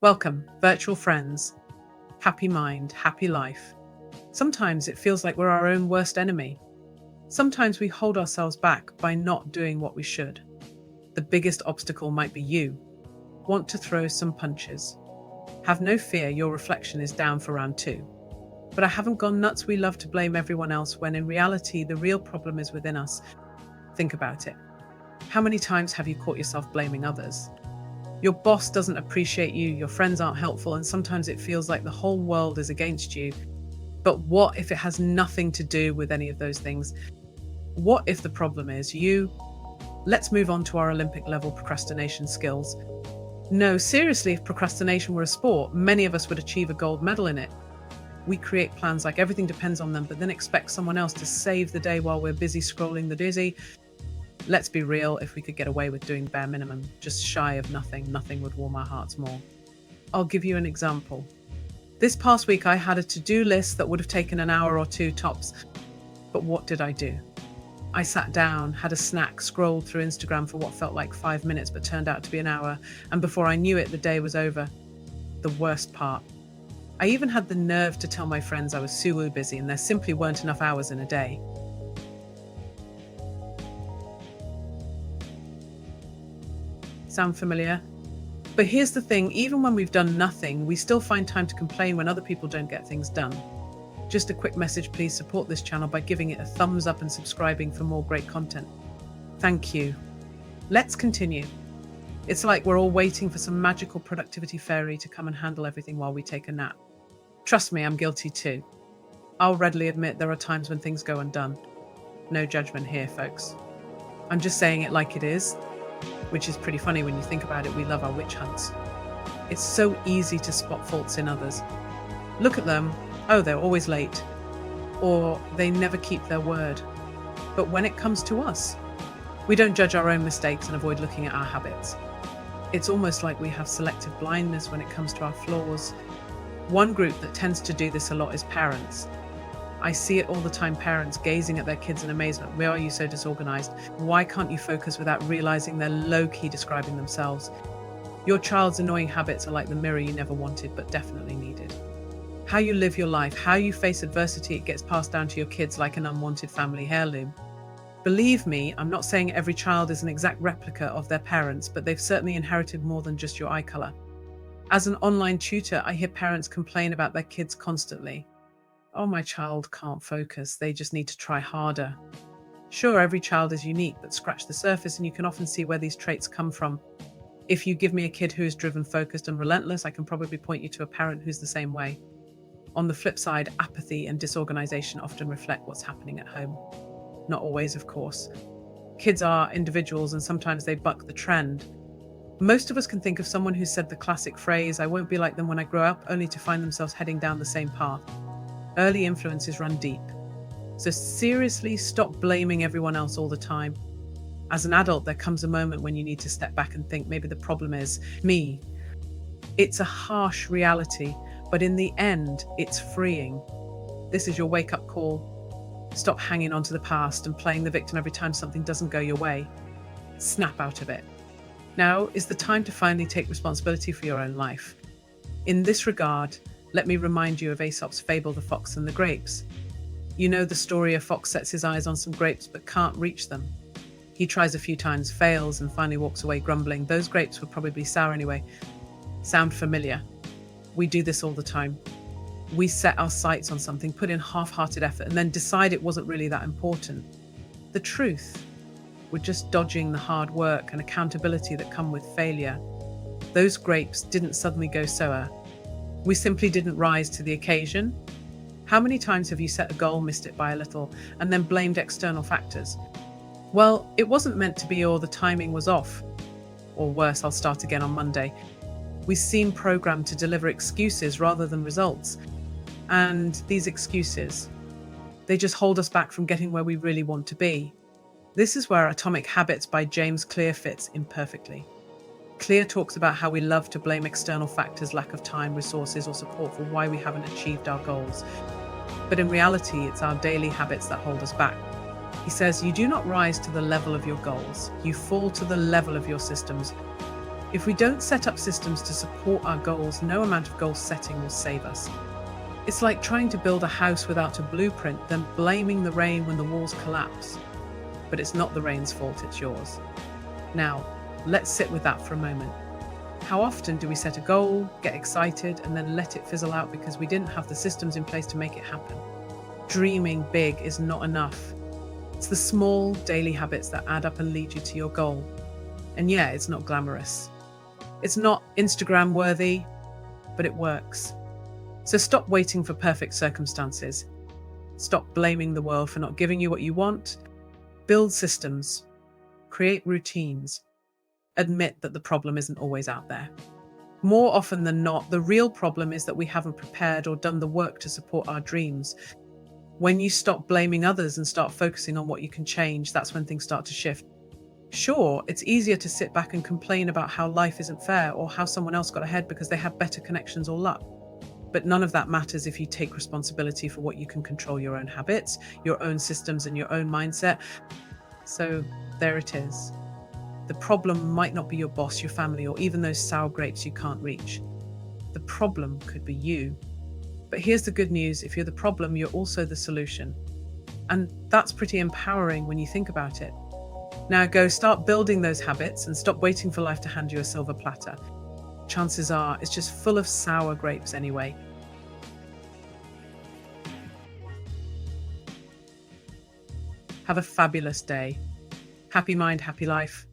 Welcome, virtual friends. Happy mind, happy life. Sometimes it feels like we're our own worst enemy. Sometimes we hold ourselves back by not doing what we should. The biggest obstacle might be you. Want to throw some punches. Have no fear, your reflection is down for round two. But I haven't gone nuts. We love to blame everyone else when in reality, the real problem is within us. Think about it. How many times have you caught yourself blaming others? Your boss doesn't appreciate you, your friends aren't helpful, and sometimes it feels like the whole world is against you. But what if it has nothing to do with any of those things? What if the problem is you? Let's move on to our Olympic level procrastination skills. No, seriously, if procrastination were a sport, many of us would achieve a gold medal in it. We create plans like everything depends on them, but then expect someone else to save the day while we're busy scrolling the dizzy. Let's be real, if we could get away with doing bare minimum, just shy of nothing would warm our hearts more. I'll give you an example. This past week I had a to-do list that would have taken an hour or two tops. But what did I do? I sat down, had a snack, scrolled through Instagram for what felt like 5 minutes but turned out to be an hour, and before I knew it, the day was over. The worst part. I even had the nerve to tell my friends I was so busy and there simply weren't enough hours in a day. Sound familiar? But here's the thing, even when we've done nothing, we still find time to complain when other people don't get things done. Just a quick message, please support this channel by giving it a thumbs up and subscribing for more great content. Thank you. Let's continue. It's like we're all waiting for some magical productivity fairy to come and handle everything while we take a nap. Trust me, I'm guilty too. I'll readily admit there are times when things go undone. No judgment here, folks. I'm just saying it like it is. Which is pretty funny when you think about it. We love our witch hunts. It's so easy to spot faults in others. Look at them. Oh, they're always late. Or they never keep their word. But when it comes to us, we don't judge our own mistakes and avoid looking at our habits. It's almost like we have selective blindness when it comes to our flaws. One group that tends to do this a lot is parents. I see it all the time, parents gazing at their kids in amazement. Why are you so disorganized? Why can't you focus without realizing they're low-key describing themselves? Your child's annoying habits are like the mirror you never wanted but definitely needed. How you live your life, how you face adversity, it gets passed down to your kids like an unwanted family heirloom. Believe me, I'm not saying every child is an exact replica of their parents, but they've certainly inherited more than just your eye color. As an online tutor, I hear parents complain about their kids constantly. Oh, my child can't focus, they just need to try harder. Sure, every child is unique, but scratch the surface and you can often see where these traits come from. If you give me a kid who is driven, focused, and relentless, I can probably point you to a parent who's the same way. On the flip side, apathy and disorganization often reflect what's happening at home. Not always, of course. Kids are individuals and sometimes they buck the trend. Most of us can think of someone who said the classic phrase, "I won't be like them when I grow up," only to find themselves heading down the same path. Early influences run deep. So seriously, stop blaming everyone else all the time. As an adult, there comes a moment when you need to step back and think maybe the problem is me. It's a harsh reality, but in the end, it's freeing. This is your wake-up call. Stop hanging on to the past and playing the victim every time something doesn't go your way. Snap out of it. Now is the time to finally take responsibility for your own life. In this regard, let me remind you of Aesop's fable, The Fox and the Grapes. You know the story, a fox sets his eyes on some grapes but can't reach them. He tries a few times, fails, and finally walks away grumbling. Those grapes were probably sour anyway. Sound familiar? We do this all the time. We set our sights on something, put in half-hearted effort, and then decide it wasn't really that important. The truth, we're just dodging the hard work and accountability that come with failure. Those grapes didn't suddenly go sour. We simply didn't rise to the occasion. How many times have you set a goal, missed it by a little, and then blamed external factors? Well, it wasn't meant to be, or the timing was off. Or worse, I'll start again on Monday. We seem programmed to deliver excuses rather than results. And these excuses, they just hold us back from getting where we really want to be. This is where Atomic Habits by James Clear fits in perfectly. Clear talks about how we love to blame external factors, lack of time, resources, or support for why we haven't achieved our goals. But in reality, it's our daily habits that hold us back. He says, you do not rise to the level of your goals. You fall to the level of your systems. If we don't set up systems to support our goals, no amount of goal setting will save us. It's like trying to build a house without a blueprint, then blaming the rain when the walls collapse. But it's not the rain's fault, it's yours. Now, let's sit with that for a moment. How often do we set a goal, get excited, and then let it fizzle out because we didn't have the systems in place to make it happen? Dreaming big is not enough. It's the small daily habits that add up and lead you to your goal. And yeah, it's not glamorous. It's not Instagram worthy, but it works. So stop waiting for perfect circumstances. Stop blaming the world for not giving you what you want. Build systems. Create routines. Admit that the problem isn't always out there. More often than not, the real problem is that we haven't prepared or done the work to support our dreams. When you stop blaming others and start focusing on what you can change, that's when things start to shift. Sure, it's easier to sit back and complain about how life isn't fair or how someone else got ahead because they have better connections or luck. But none of that matters if you take responsibility for what you can control: your own habits, your own systems, and your own mindset. So there it is. The problem might not be your boss, your family, or even those sour grapes you can't reach. The problem could be you. But here's the good news: if you're the problem, you're also the solution. And that's pretty empowering when you think about it. Now go start building those habits and stop waiting for life to hand you a silver platter. Chances are it's just full of sour grapes anyway. Have a fabulous day. Happy mind, happy life.